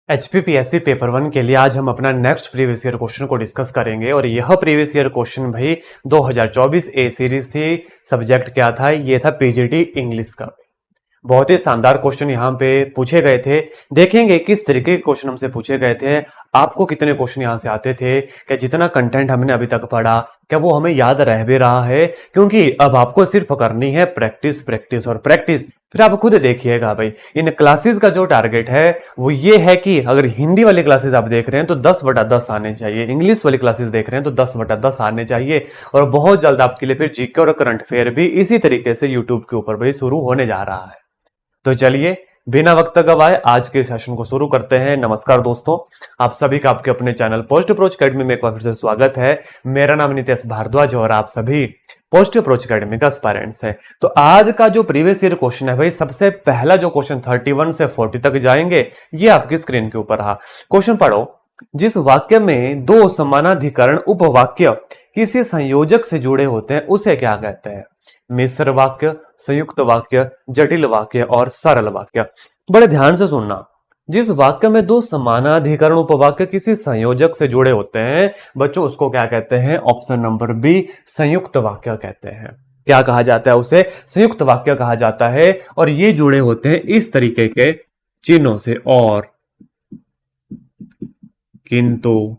HPPSC paper 1 के लिए आज हम अपना नेक्स्ट प्रीवियस ईयर क्वेश्चन को डिस्कस करेंगे और यह प्रीवियस ईयर क्वेश्चन भाई 2024 ए सीरीज थी। सब्जेक्ट क्या था? ये था पीजीटी इंग्लिश का। बहुत ही शानदार क्वेश्चन यहाँ पे पूछे गए थे। देखेंगे किस तरीके के क्वेश्चन हमसे पूछे गए थे, आपको कितने क्वेश्चन यहाँ से आते थे, क्या जितना कंटेंट हमने अभी तक पढ़ा क्या वो हमें याद रह भी रहा है, क्योंकि अब आपको सिर्फ करनी है प्रैक्टिस प्रैक्टिस और प्रैक्टिस। फिर आप खुद देखिएगा भाई, इन क्लासेस का जो टारगेट है वो ये है कि अगर हिंदी वाली क्लासेस आप देख रहे हैं तो 10/10 आने चाहिए, इंग्लिश वाली क्लासेस देख रहे हैं तो 10/10 आने चाहिए। और बहुत जल्द आपके लिए फिर जीके और करंट अफेयर भी इसी तरीके से यूट्यूब के ऊपर भाई शुरू होने जा रहा है। तो चलिए बिना वक्त गवाए आज के सेशन को शुरू करते हैं। नमस्कार दोस्तों, आप सभी का आपके अपने चैनल पोस्ट अप्रोच अकेडमी में एक बार फिर से स्वागत है। मेरा नाम नितेश भारद्वाज और आप सभी पोस्ट अप्रोच अकेडमी का एस्पायरेंट्स है। तो आज का जो प्रीवियस ईयर क्वेश्चन है भाई, सबसे पहला जो क्वेश्चन 31 से 40 तक जाएंगे, ये आपकी स्क्रीन के ऊपर रहा। क्वेश्चन पढ़ो। जिस वाक्य में दो समानाधिकरण उपवाक्य किसी संयोजक से जुड़े होते हैं उसे क्या कहते हैं? मिश्र वाक्य, संयुक्त वाक्य, जटिल वाक्य और सरल वाक्य। बड़े ध्यान से सुनना। जिस वाक्य में दो समानाधिकरण उपवाक्य किसी संयोजक से जुड़े होते हैं बच्चों, उसको क्या कहते हैं? ऑप्शन नंबर बी, संयुक्त वाक्य कहते हैं। क्या कहा जाता है उसे? संयुक्त वाक्य कहा जाता है। और ये जुड़े होते हैं इस तरीके के चिन्हों से, और, किंतु।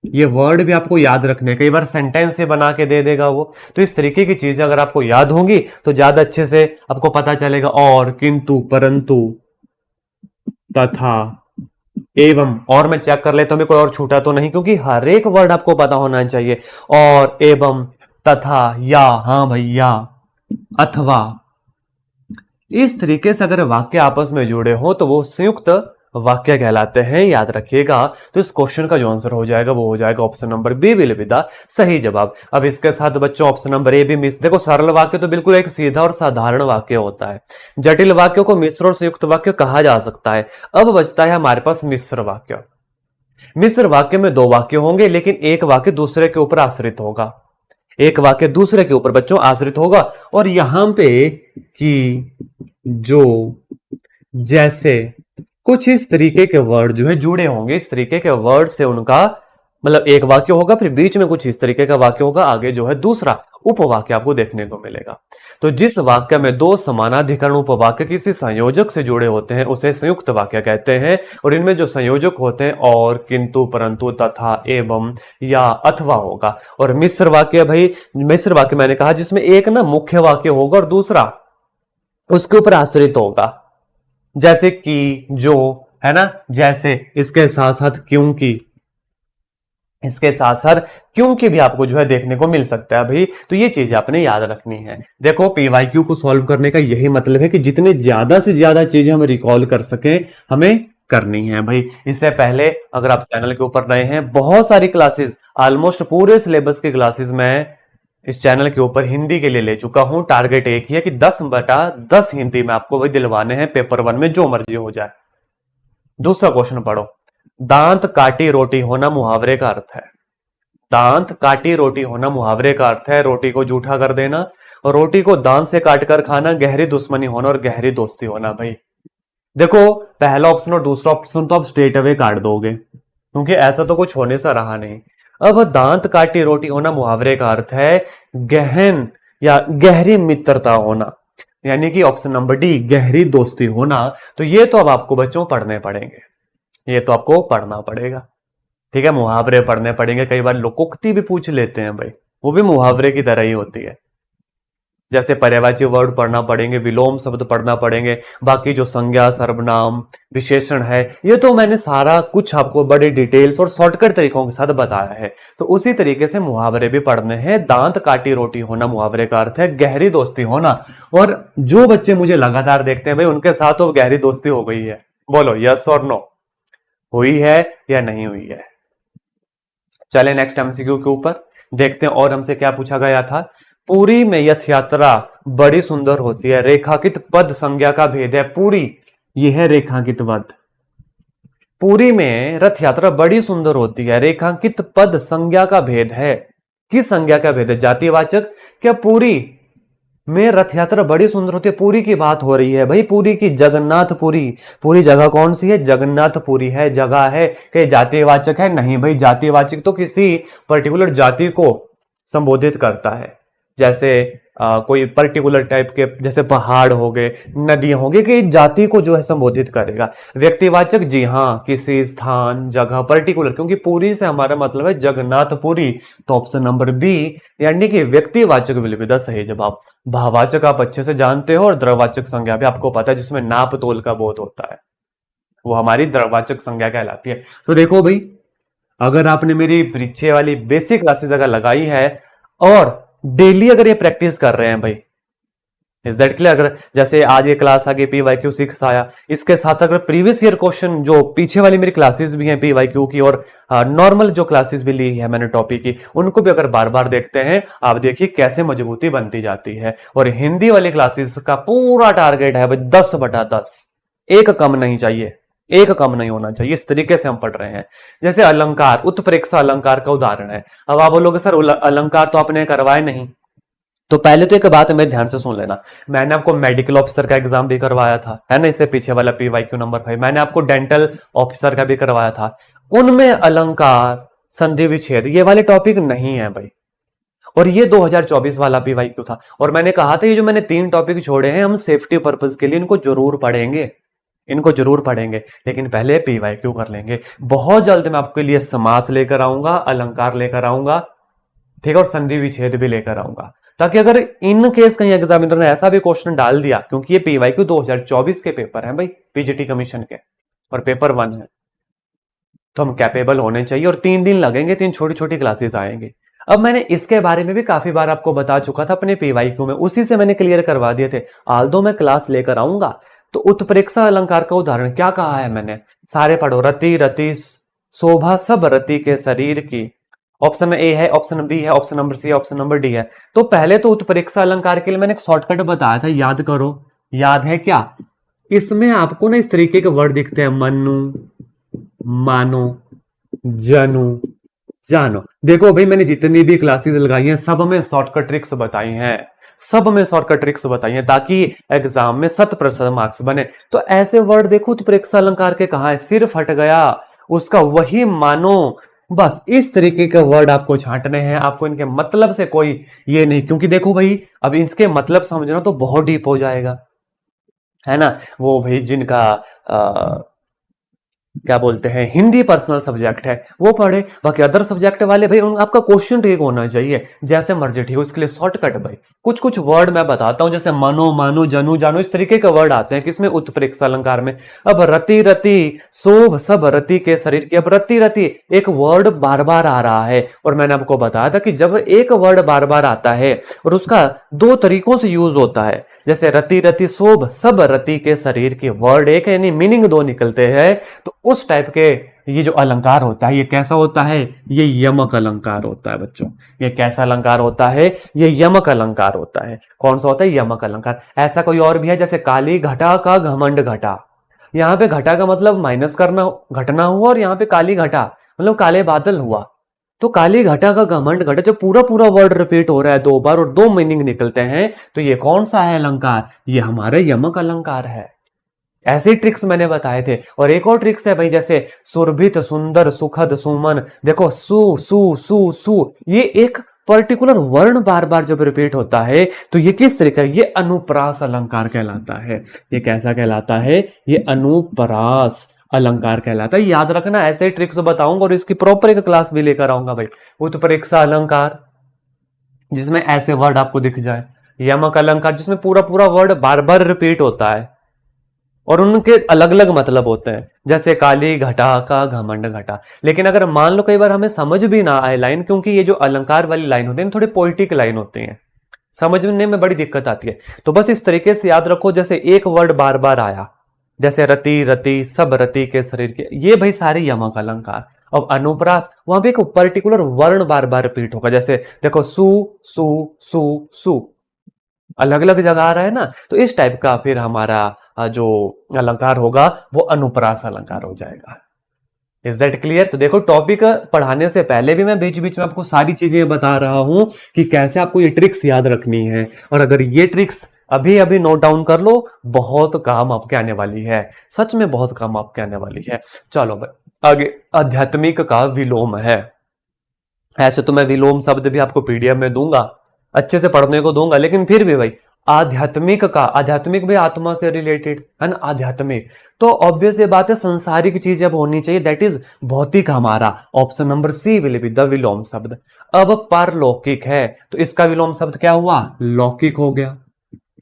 ये वर्ड भी आपको याद रखने, कई बार सेंटेंस से बना के दे देगा वो, तो इस तरीके की चीजें अगर आपको याद होंगी तो ज्यादा अच्छे से आपको पता चलेगा। और, किंतु, परंतु, तथा, एवं। और मैं चेक कर लेता हूं कोई और छूटा तो नहीं, क्योंकि हर एक वर्ड आपको पता होना चाहिए। और, एवं, तथा, या, हाँ भैया, अथवा। इस तरीके से अगर वाक्य आपस में जुड़े हो तो वो संयुक्त वाक्य कहलाते हैं, याद रखिएगा। तो इस क्वेश्चन का जो आंसर हो जाएगा वो हो जाएगा option number B, will be the सही जवाब। अब इसके साथ बच्चों ऑप्शन नंबर ए भी मिस। देखो, सरल वाक्य तो बिल्कुल एक सीधा और साधारण वाक्य होता है। जटिल वाक्यों को मिश्र और संयुक्त वाक्य कहा जा सकता है। अब बचता है हमारे पास मिश्र वाक्य। मिश्र वाक्य में दो वाक्य होंगे, लेकिन एक वाक्य दूसरे के ऊपर आश्रित होगा। एक वाक्य दूसरे के ऊपर बच्चों आश्रित होगा। और यहां पे कि, जो, जैसे, कुछ इस तरीके के वर्ड जो है जुड़े होंगे। इस तरीके के वर्ड से उनका मतलब एक वाक्य होगा, फिर बीच में कुछ इस तरीके का वाक्य होगा, आगे जो है दूसरा उपवाक्य आपको देखने को मिलेगा। तो जिस वाक्य में दो समानाधिकरण उपवाक्य किसी संयोजक से जुड़े होते हैं उसे संयुक्त वाक्य कहते हैं। और इनमें जो संयोजक होते हैं और, किंतु, परंतु, तथा, एवं, या, अथवा होगा। और मिश्र वाक्य भाई, मिश्र वाक्य मैंने कहा जिसमें एक ना मुख्य वाक्य होगा और दूसरा उसके ऊपर आश्रित होगा। जैसे कि, जो, है ना, जैसे, इसके साथ साथ क्योंकि, इसके साथ साथ क्योंकि भी आपको जो है देखने को मिल सकता है भाई। तो ये चीज आपने याद रखनी है। देखो, पीवाईक्यू को सॉल्व करने का यही मतलब है कि जितने ज्यादा से ज्यादा चीजें हम रिकॉल कर सकें हमें करनी है भाई। इससे पहले अगर आप चैनल के ऊपर नए हैं, बहुत सारी क्लासेस, ऑलमोस्ट पूरे सिलेबस की क्लासेस में इस चैनल के ऊपर हिंदी के लिए ले चुका हूं। टारगेट एक ही है कि 10/10 हिंदी में आपको वही दिलवाने हैं, पेपर 1 में जो मर्जी हो जाए। दूसरा क्वेश्चन पढ़ो। दांत काटी रोटी होना मुहावरे का अर्थ है। दांत काटी रोटी होना मुहावरे का अर्थ है रोटी को जूठा कर देना, और रोटी को दांत से काट कर खाना गहरी दुश्मनी होना और गहरी दोस्ती होना। भाई देखो, पहला ऑप्शन और दूसरा ऑप्शन तो आप स्ट्रेट अवे काट दोगे, क्योंकि ऐसा तो कुछ होने सा रहा नहीं। अब दांत काटी रोटी होना मुहावरे का अर्थ है गहन या गहरी मित्रता होना, यानी कि ऑप्शन नंबर डी, गहरी दोस्ती होना। तो ये तो अब आपको बच्चों पढ़ने पड़ेंगे, ये तो आपको पढ़ना पड़ेगा। ठीक है, मुहावरे पढ़ने पड़ेंगे। कई बार लोकोक्ति भी पूछ लेते हैं भाई, वो भी मुहावरे की तरह ही होती है। जैसे पर्यायवाची वर्ड पढ़ना पड़ेंगे, विलोम शब्द पढ़ना पड़ेंगे, बाकी जो संज्ञा, सर्वनाम, विशेषण है, ये तो मैंने सारा कुछ आपको बड़े डिटेल्स और शॉर्टकट तरीकों के साथ बताया है। तो उसी तरीके से मुहावरे भी पढ़ने हैं। दांत काटी रोटी होना मुहावरे का अर्थ है गहरी दोस्ती होना। और जो बच्चे मुझे लगातार देखते हैं भाई, उनके साथ तो गहरी दोस्ती हो गई है। बोलो यस और नो, हुई है या नहीं हुई है? चले नेक्स्ट एमसीक्यू के ऊपर देखते हैं। और हमसे क्या पूछा गया था? पूरी में यथ यात्रा बड़ी सुंदर होती है, रेखांकित पद संज्ञा का भेद है। पूरी, यह है रेखांकित पद। पूरी में रथ यात्रा बड़ी सुंदर होती है, रेखांकित पद संज्ञा का भेद है। किस संज्ञा का भेद है? जातिवाचक क्या पूरी में रथ यात्रा बड़ी सुंदर होती है। पुरी की बात हो रही है भाई, पुरी की, जगन्नाथपुरी। पूरी जगह कौन सी है? जगन्नाथपुरी है। जगह है कि जातिवाचक है? नहीं भाई, जातिवाचक तो किसी पर्टिकुलर जाति को संबोधित करता है। जैसे कोई पर्टिकुलर टाइप के, जैसे पहाड़ हो गए, नदियां हो गई, कि जाति को जो है संबोधित करेगा। व्यक्तिवाचक, जी हाँ, किसी स्थान, जगह, पर्टिकुलर, क्योंकि पूरी से हमारा मतलब है जगन्नाथपुरी। तो ऑप्शन नंबर बी, यानी कि व्यक्तिवाचक विल बी द सही जवाब। भाववाचक आप अच्छे से जानते हो, और द्रववाचक संज्ञा भी आपको पता है, जिसमें नाप तोल का बोध होता है, वो हमारी द्रववाचक संज्ञा कहलाती है। तो देखो भाई, अगर आपने मेरी परीक्षा वाली बेसिक क्लासेस अगर लगाई है और डेली अगर ये प्रैक्टिस कर रहे हैं भाई, इज दैट क्लियर? अगर जैसे आज ये क्लास आ गई PYQ 6 आया, इसके साथ अगर प्रीवियस ईयर क्वेश्चन जो पीछे वाली मेरी क्लासेस भी हैं PYQ की, और नॉर्मल जो क्लासेस भी ली है मैंने टॉपिक की, उनको भी अगर बार बार देखते हैं, आप देखिए कैसे मजबूती बनती जाती है। और हिंदी वाली क्लासेस का पूरा टारगेट है भाई 10/10, एक कम नहीं चाहिए, एक कम नहीं होना चाहिए। इस तरीके से हम पढ़ रहे हैं। जैसे अलंकार, उत्प्रेक्षा अलंकार का उदाहरण है। अब आप बोलोगे सर अलंकार तो आपने करवाए नहीं, तो पहले तो एक बात मेरे ध्यान से सुन लेना। मैंने आपको मेडिकल ऑफिसर का एग्जाम भी करवाया था, है ना, इससे पीछे वाला PYQ नंबर 5। मैंने आपको डेंटल ऑफिसर का भी करवाया था। उनमें अलंकार, संधि विच्छेद, ये वाले टॉपिक नहीं है भाई। और ये 2024 वाला PYQ था। और मैंने कहा था ये जो मैंने 3 टॉपिक छोड़े हैं, हम सेफ्टी पर्पज के लिए इनको जरूर पढ़ेंगे, इनको जरूर पढ़ेंगे, लेकिन पहले PYQ कर लेंगे। बहुत जल्द मैं आपके लिए समास लेकर आऊंगा, अलंकार लेकर आऊंगा, ठीक है, और संधि विच्छेद भी लेकर आऊंगा, ताकि अगर इन केस कहीं एग्जामिनर ने ऐसा भी क्वेश्चन डाल दिया, क्योंकि ये PYQ 2024 के पेपर हैं भाई, PGT कमीशन के, और पेपर 1 है, तो हम कैपेबल होने चाहिए। और 3 दिन लगेंगे, 3 छोटी छोटी क्लासेस आएंगे। अब मैंने इसके बारे में भी काफी बार आपको बता चुका था अपने PYQ में, उसी से मैंने क्लियर करवा दिए थे। आल्दो मैं क्लास लेकर आऊंगा। तो उत्प्रेक्षा अलंकार का उदाहरण क्या कहा है मैंने, सारे पढ़ो। रति रति शोभा सब रति के शरीर की। ऑप्शन ए है, ऑप्शन बी है, ऑप्शन नंबर सी है, ऑप्शन नंबर डी है। तो पहले तो उत्प्रेक्षा अलंकार के लिए मैंने एक शॉर्टकट बताया था, याद करो। याद है क्या? इसमें आपको ना इस तरीके के वर्ड दिखते हैं, मनु, मानो, जनु, जानो। देखो भाई, मैंने जितनी भी क्लासेस लगाई हैं, सब में शॉर्टकट ट्रिक्स बताई हैं, सब में शॉर्टकट ट्रिक्स बताई हैं, ताकि एग्जाम में 100% मार्क्स बने। तो ऐसे वर्ड देखो, उत्प्रेक्षा अलंकार के कहा है, सिर फट गया, उसका वही मानो। बस इस तरीके के वर्ड आपको छांटने हैं, आपको इनके मतलब से कोई ये नहीं, क्योंकि देखो भाई, अब इसके मतलब समझना तो बहुत डीप हो जाएगा, है ना। वो भाई जिनका क्या बोलते हैं, हिंदी पर्सनल सब्जेक्ट है, वो पढ़े। बाकी अदर सब्जेक्ट वाले भाई, आपका क्वेश्चन ठीक होना चाहिए, जैसे मर्जी ठीक हो। इसके लिए शॉर्टकट भाई कुछ कुछ वर्ड मैं बताता हूं, जैसे मनो, मानो, जनु, जानो, इस तरीके के वर्ड आते हैं किसमें, उत्प्रेक्षा अलंकार में। अब रति रति शोभ सब रति के शरीर की। अब रति रति एक वर्ड बार बार आ रहा है, और मैंने आपको बताया था कि जब एक वर्ड बार बार आता है और उसका 2 तरीकों से यूज होता है, जैसे रति रति शोभ सब रति के शरीर की, वर्ड एक है यानी मीनिंग 2 निकलते हैं, तो उस टाइप के ये जो अलंकार होता है, ये कैसा होता है, ये यमक अलंकार होता है बच्चों। ये कैसा अलंकार होता है, ये यमक अलंकार होता है। कौन सा होता है, यमक अलंकार। ऐसा कोई और भी है, जैसे काली घटा का घमंड घटा। यहाँ पे घटा का मतलब माइनस करना, घटना हुआ, और यहाँ पे काली घटा मतलब काले बादल हुआ। तो काली घटा का घमंड घटा, जब पूरा पूरा वर्ड रिपीट हो रहा है 2 बार और 2 मीनिंग निकलते हैं, तो ये कौन सा है अलंकार, ये हमारा यमक अलंकार है। ऐसे ट्रिक्स मैंने बताए थे। और एक और ट्रिक्स है भाई, जैसे सुरभित, सुंदर, सुखद, सुमन। देखो सु सु सु सु, ये एक पर्टिकुलर वर्ण बार बार जब रिपीट होता है, तो ये किस तरीके, ये अनुप्रास अलंकार कहलाता है। ये कैसा कहलाता है, ये अनुप्रास अलंकार कहलाता है। याद रखना, ऐसे ट्रिक्स बताऊंगा और इसकी प्रॉपर एक क्लास भी लेकर आऊंगा भाई। उत्प्रेक्षा अलंकार जिसमें ऐसे वर्ड आपको दिख जाए, यमक अलंकार जिसमें पूरा पूरा वर्ड बार बार रिपीट होता है और उनके अलग अलग मतलब होते हैं, जैसे काली घटा का घमंड घटा। लेकिन अगर मान लो कई बार हमें समझ भी ना आए लाइन, क्योंकि ये जो अलंकार वाली लाइन होती है थोड़ी पोइटिक लाइन होती है, समझने में बड़ी दिक्कत आती है, तो बस इस तरीके से याद रखो। जैसे एक वर्ड बार बार आया, जैसे रति रति सब रति के शरीर के, ये भाई सारे यमक अलंकार। अब अनुप्रास, वहां पे एक पर्टिकुलर वर्ण बार बार रिपीट होगा, जैसे देखो सु सु सु सु, अलग अलग जगह आ रहा है ना, तो इस टाइप का फिर हमारा जो अलंकार होगा वो अनुप्रास अलंकार हो जाएगा। Is that clear? तो देखो टॉपिक पढ़ाने से पहले भी मैं बीच बीच में आपको सारी चीजें बता रहा हूं कि कैसे आपको ये ट्रिक्स याद रखनी है, और अगर ये ट्रिक्स अभी अभी नोट डाउन कर लो, बहुत काम आपके आने वाली है, सच में बहुत काम आपके आने वाली है। चलो भाई आगे, आध्यात्मिक का विलोम है। ऐसे तो मैं विलोम शब्द भी आपको पीडीएफ में दूंगा, अच्छे से पढ़ने को दूंगा, लेकिन फिर भी भाई आध्यात्मिक का, आध्यात्मिक भी आत्मा से रिलेटेड है ना, आध्यात्मिक तो ऑब्वियस ये बात है संसारिक चीज अब होनी चाहिए, दैट इज भौतिक हमारा। Option number C will be the विलोम शब्द। अब परलौकिक है तो इसका विलोम शब्द क्या हुआ? लौकिक हो गया,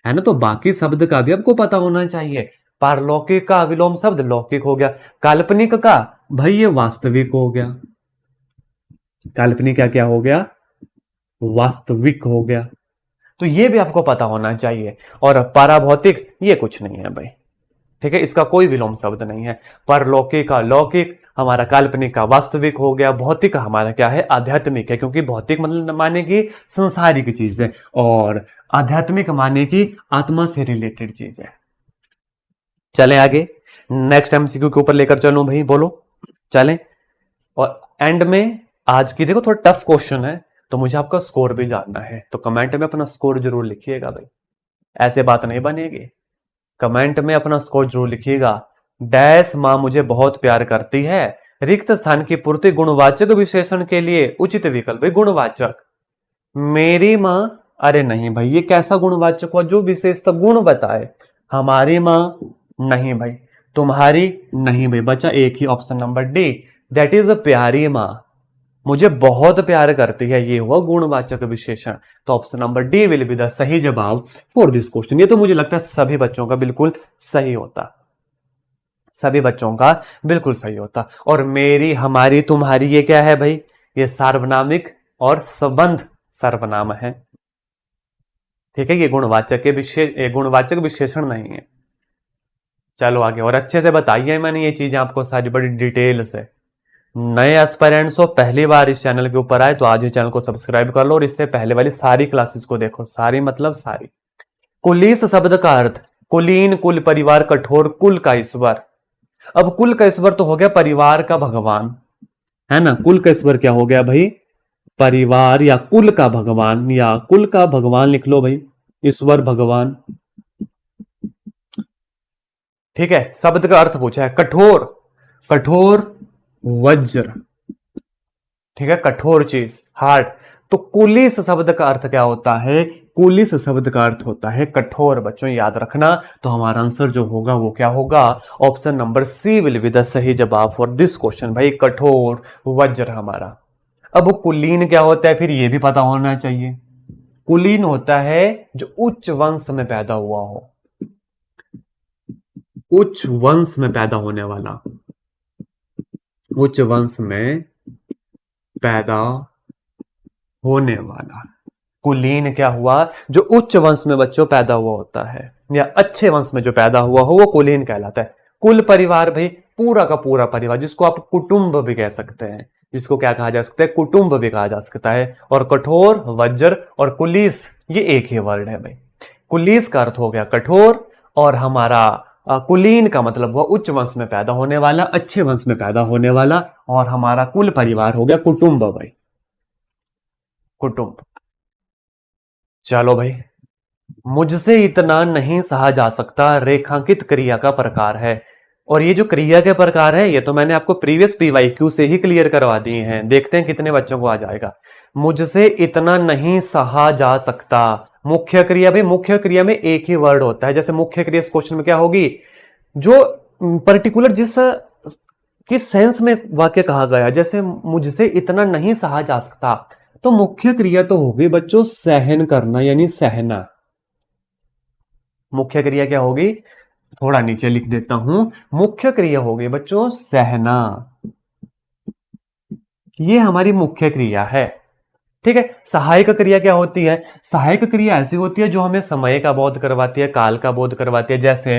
है ना। तो बाकी शब्द का भी आपको पता होना चाहिए। पारलौकिक का विलोम शब्द लौकिक हो गया। काल्पनिक का भाई ये वास्तविक हो गया, काल्पनिक का क्या हो गया? वास्तविक हो गया। तो ये भी आपको पता होना चाहिए। और पराभौतिक ये कुछ नहीं है भाई, ठीक है, इसका कोई विलोम शब्द नहीं है। परलौकिक का लौकिक, हमारा काल्पनिक का वास्तविक हो गया, भौतिक का हमारा क्या है? आध्यात्मिक है, क्योंकि भौतिक मतलब माने की संसारिक चीज है, और आध्यात्मिक माने की आत्मा से रिलेटेड चीज है। चलें आगे, नेक्स्ट एमसीक्यू के ऊपर लेकर चलूं भाई, बोलो चलें। और एंड में आज की देखो थोड़ा टफ क्वेश्चन है, तो मुझे आपका स्कोर भी जानना है, तो कमेंट में अपना स्कोर जरूर लिखिएगा भाई, ऐसे बात नहीं बनेगी। कमेंट में अपना स्कोर जरूर लिखिएगा। डैश मां मुझे बहुत प्यार करती है, रिक्त स्थान की पूर्ति गुणवाचक विशेषण के लिए उचित विकल्प। गुणवाचक, मेरी मां, अरे नहीं भाई ये कैसा गुणवाचक हुआ जो विशेषता गुण बताए? हमारी मां नहीं भाई, तुम्हारी नहीं भाई, बचा एक ही option number D, that is प्यारी मां, मुझे बहुत प्यार करती है, ये हुआ गुणवाचक विशेषण। तो option number D will be the सही जवाब फॉर दिस क्वेश्चन। ये तो मुझे लगता है सभी बच्चों का बिल्कुल सही होता, सभी बच्चों का बिल्कुल सही होता। और मेरी, हमारी, तुम्हारी ये क्या है भाई? ये सार्वनामिक और संबंध सर्वनाम है, ठीक है, ये गुणवाचक के गुणवाचक विशेषण नहीं है। चलो आगे, और अच्छे से बताइए मैंने ये चीजें आपको सारी बड़ी डिटेल से। नए एस्पायरेंट्स हो, पहली बार इस चैनल के ऊपर आए तो आज ही चैनल को सब्सक्राइब कर लो और इससे पहले वाली सारी क्लासेस को देखो, सारी मतलब सारी। कुलीस शब्द का अर्थ कुलीन, कुल, परिवार, कठोर, कुल का ईश्वर। अब कुल का ईश्वर तो हो गया परिवार का भगवान, है ना। कुल का ईश्वर क्या हो गया भाई? परिवार या कुल का भगवान, या कुल का भगवान लिख लो भाई, ईश्वर भगवान, ठीक है। शब्द का अर्थ पूछा है कठोर, कठोर वज्र, ठीक है, कठोर चीज, हार्ड। तो कुलिस शब्द का अर्थ क्या होता है? कुलिस शब्द का अर्थ होता है कठोर, बच्चों याद रखना। तो हमारा आंसर जो होगा वो क्या होगा? Option number C will be the सही जवाब फॉर दिस क्वेश्चन भाई, कठोर वज्र हमारा। अब कुलीन क्या होता है फिर ये भी पता होना चाहिए। कुलीन होता है जो उच्च वंश में पैदा हुआ हो, उच्च वंश में पैदा होने वाला, उच्च वंश में पैदा होने वाला। कुलीन क्या हुआ? जो उच्च वंश में बच्चों पैदा हुआ होता है, या अच्छे वंश में जो पैदा हुआ हो वो कुलीन कहलाता है। कुल परिवार भाई पूरा का पूरा परिवार, जिसको आप कुटुंब भी कह सकते हैं, जिसको क्या कहा जा सकता है? कुटुंब भी कहा जा सकता है। और कठोर, वज्र और कुलीस ये एक ही वर्ड है भाई। कुलीस का अर्थ हो गया कठोर, और हमारा कुलीन का मतलब हुआ उच्च वंश में पैदा होने वाला, अच्छे वंश में पैदा होने वाला, और हमारा कुल परिवार हो गया कुटुंब भाई, कुटुंब। चलो भाई, मुझसे इतना नहीं सहा जा सकता रेखांकित क्रिया का प्रकार है। और ये जो क्रिया के प्रकार है ये तो मैंने आपको प्रीवियस पीवाईक्यू से ही क्लियर करवा दिए हैं, देखते हैं कितने बच्चों को आ जाएगा। मुझसे इतना नहीं सहा जा सकता, मुख्य क्रिया भाई, मुख्य क्रिया में एक ही वर्ड होता है। जैसे मुख्य क्रिया इस क्वेश्चन में क्या होगी? जो पर्टिकुलर जिस किस सेंस में वाक्य कहा गया, जैसे मुझसे इतना नहीं सहा जा सकता, तो मुख्य क्रिया तो होगी बच्चों सहन करना, यानी सहना। मुख्य क्रिया क्या होगी? थोड़ा नीचे लिख देता हूं, मुख्य क्रिया होगी बच्चों सहना, ये हमारी मुख्य क्रिया है, ठीक है। सहायक क्रिया क्या होती है? सहायक क्रिया ऐसी होती है जो हमें समय का बोध करवाती है, काल का बोध करवाती है। जैसे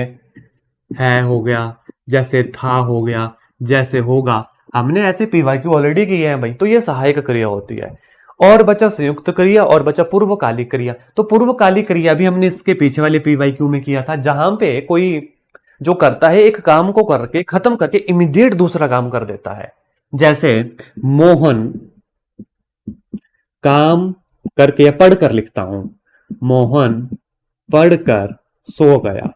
है हो गया, जैसे था हो गया, जैसे होगा, हमने ऐसे पीवाईक्यू ऑलरेडी किए हैं भाई, तो ये सहायक क्रिया होती है। और बचा संयुक्त क्रिया और बचा पूर्वकालिक क्रिया। तो पूर्वकालिक क्रिया भी हमने इसके पीछे वाले पीवाईक्यू में किया था, जहां पे कोई जो करता है एक काम को करके खत्म करके इमीडिएट दूसरा काम कर देता है। जैसे मोहन काम करके या पढ़कर लिखता हूं, मोहन पढ़कर सो गया।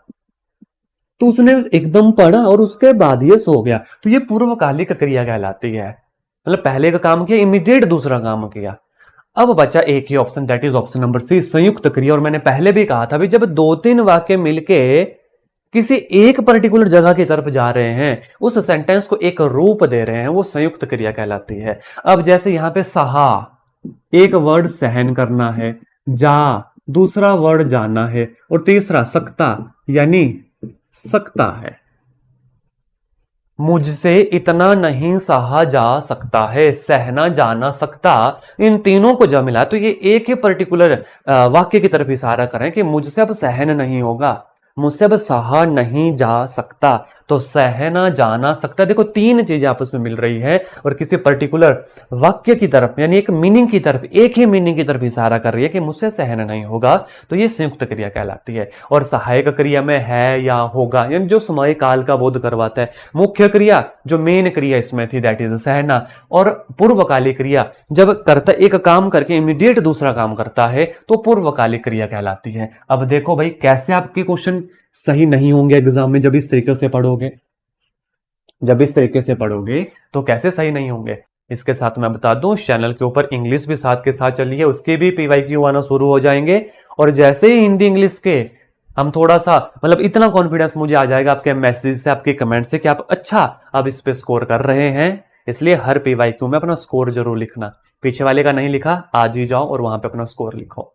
तो उसने एकदम पढ़ा और उसके बाद ये सो गया, तो ये पूर्वकालिक क्रिया कहलाती है। मतलब पहले का काम किया, इमीडिएट दूसरा काम किया। अब बचा एक ही option, that is option number C, संयुक्त क्रिया। और मैंने पहले भी कहा था भी जब दो तीन वाक्य मिलके किसी एक पर्टिकुलर जगह की तरफ जा रहे हैं, उस सेंटेंस को एक रूप दे रहे हैं, वो संयुक्त क्रिया कहलाती है। अब जैसे यहां पे सहा, एक वर्ड सहन करना है, जा दूसरा वर्ड जाना है, और तीसरा सकता यानी सकता है। मुझसे इतना नहीं सहा जा सकता है, सहना जाना सकता, इन तीनों को जब मिला तो ये एक ही पर्टिकुलर वाक्य की तरफ इशारा करें कि मुझसे अब सहन नहीं होगा, मुझसे अब सहा नहीं जा सकता। तो सहना जाना सकता, देखो तीन चीजें आपस में मिल रही है और किसी पर्टिकुलर वाक्य की तरफ यानी एक मीनिंग की तरफ, एक ही मीनिंग की तरफ इशारा कर रही है कि मुझसे सहन नहीं होगा, तो ये संयुक्त क्रिया कहलाती है। और सहायक क्रिया में है या होगा यानी जो समय काल का बोध करवाता है। मुख्य क्रिया जो मेन क्रिया इसमें थी दैट इज सहना, और पूर्वकालिक क्रिया जब करता एक काम करके इमीडिएट दूसरा काम करता है तो पूर्वकालिक क्रिया कहलाती है। अब देखो भाई कैसे आपके क्वेश्चन सही नहीं होंगे एग्जाम में, जब इस तरीके से पढ़ोगे, जब इस तरीके से पढ़ोगे तो कैसे सही नहीं होंगे। इसके साथ मैं बता दूं इस चैनल के ऊपर इंग्लिश भी साथ के साथ चलिए, उसके भी पीवाईक्यू आना शुरू हो जाएंगे। और जैसे ही हिंदी इंग्लिश के हम थोड़ा सा मतलब इतना कॉन्फिडेंस मुझे आ जाएगा आपके मैसेज से, आपके कमेंट से कि आप अच्छा अब इस पे स्कोर कर रहे हैं, इसलिए हर पीवाईक्यू में अपना स्कोर जरूर लिखना। पीछे वाले का नहीं लिखा, आज ही जाओ और वहां पे अपना स्कोर लिखो।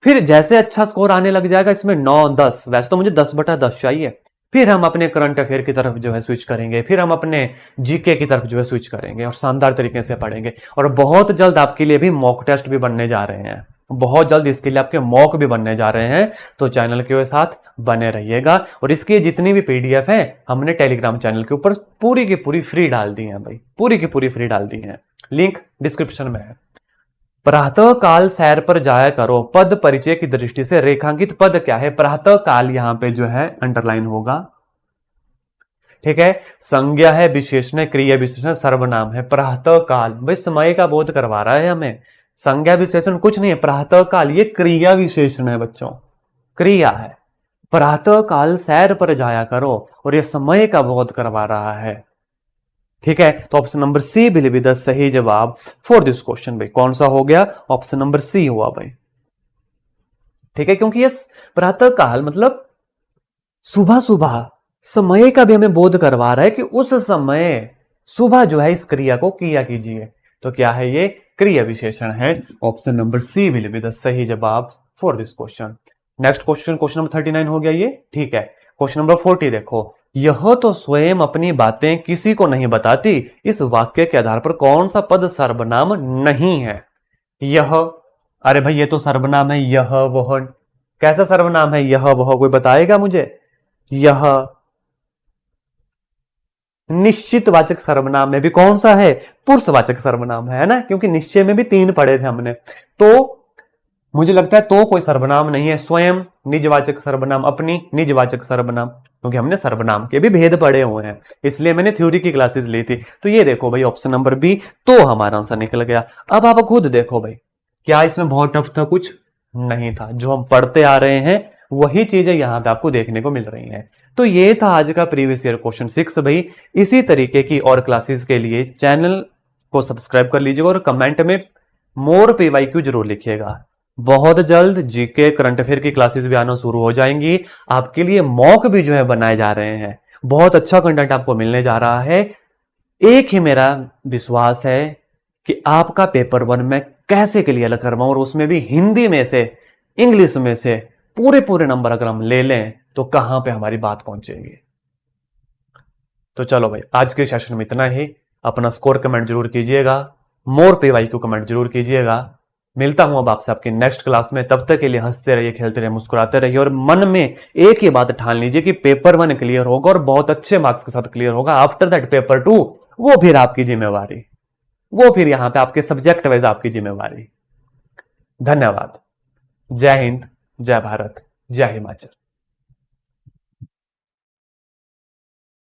फिर जैसे अच्छा स्कोर आने लग जाएगा इसमें 9-10, वैसे तो मुझे 10/10 चाहिए, फिर हम अपने करंट अफेयर की तरफ जो है स्विच करेंगे, फिर हम अपने जीके की तरफ जो है स्विच करेंगे और शानदार तरीके से पढ़ेंगे। और बहुत जल्द आपके लिए भी मॉक टेस्ट भी बनने जा रहे हैं, बहुत जल्द इसके लिए आपके मॉक भी बनने जा रहे हैं, तो चैनल के साथ बने रहिएगा। और इसकी जितनी भी पीडीएफ है हमने टेलीग्राम चैनल के ऊपर पूरी की पूरी फ्री डाल दी है भाई, पूरी की पूरी फ्री डाल दी है, लिंक डिस्क्रिप्शन में है। प्रातः काल सैर पर जाया करो, पद परिचय की दृष्टि से रेखांकित पद क्या है। प्रातः काल यहां पे जो है अंडरलाइन होगा, ठीक है। संज्ञा है, विशेषण है, क्रिया विशेषण, सर्वनाम है। प्रातः काल भाई समय का बोध करवा रहा है हमें, संज्ञा विशेषण कुछ नहीं है। प्रातः काल ये क्रिया विशेषण है बच्चों, क्रिया है। प्रातः काल सैर पर जाया करो और ये समय का बोध करवा रहा है, ठीक है। तो option number C will be the सही जवाब फॉर दिस क्वेश्चन। भाई कौन सा हो गया, ऑप्शन नंबर सी हुआ भाई, ठीक है। क्योंकि ये प्रातः काल मतलब सुबह सुबह समय का भी हमें बोध करवा रहा है कि उस समय सुबह जो है इस क्रिया को किया कीजिए। तो क्या है ये, क्रिया विशेषण है। Option number C will be the सही जवाब for this question. Next question, question number 39 हो गया ये, ठीक है। क्वेश्चन नंबर 40 देखो, यह तो स्वयं अपनी बातें किसी को नहीं बताती, इस वाक्य के आधार पर कौन सा पद सर्वनाम नहीं है। यह, अरे भाई ये तो सर्वनाम है, यह वह, कैसा सर्वनाम है यह वह, कोई बताएगा मुझे। यह निश्चितवाचक सर्वनाम में भी कौन सा है, पुरुषवाचक सर्वनाम है ना, क्योंकि निश्चय में भी 3 पढ़े थे हमने। तो मुझे लगता है तो कोई सर्वनाम नहीं है। स्वयं निजवाचक सर्वनाम, अपनी निजवाचक सर्वनाम, क्योंकि हमने सर्वनाम के भी भेद पढ़े हुए हैं, इसलिए मैंने थ्योरी की क्लासेस ली थी। तो ये देखो भाई ऑप्शन नंबर बी, तो हमारा आंसर निकल गया। अब आप खुद देखो भाई, क्या इसमें बहुत टफ था, कुछ नहीं था। जो हम पढ़ते आ रहे हैं वही चीजें यहां पे आपको देखने को मिल रही हैं। तो ये था आज का प्रीवियस ईयर क्वेश्चन 6 भाई। इसी तरीके की और क्लासेस के लिए चैनल को सब्सक्राइब कर लीजिएगा और कमेंट में मोर पीवाईक्यू जरूर लिखिएगा। बहुत जल्द जीके करंट अफेयर की क्लासेस भी आना शुरू हो जाएंगी, आपके लिए मॉक भी जो है बनाए जा रहे हैं, बहुत अच्छा कंटेंट आपको मिलने जा रहा है। एक ही मेरा विश्वास है कि आपका पेपर 1 में कैसे क्लियर करवाऊं, और उसमें भी हिंदी में से इंग्लिश में से पूरे नंबर अगर हम ले लें तो कहां पे हमारी बात पहुंचेगी। तो चलो भाई आज के सेशन में इतना ही। अपना स्कोर कमेंट जरूर कीजिएगा, मोर पीवाईक्यू कमेंट जरूर कीजिएगा। मिलता हूं अब आपसे आपकी नेक्स्ट क्लास में, तब तक के लिए हंसते रहिए, खेलते रहिए, मुस्कुराते रहिए, और मन में एक ही बात ठान लीजिए कि पेपर 1 क्लियर होगा और बहुत अच्छे मार्क्स के साथ क्लियर होगा। आफ्टर दैट पेपर 2 वो फिर आपकी जिम्मेवारी, वो फिर यहां पे आपके सब्जेक्ट वाइज आपकी जिम्मेवारी। धन्यवाद। जय हिंद, जय भारत, जय हिमाचल।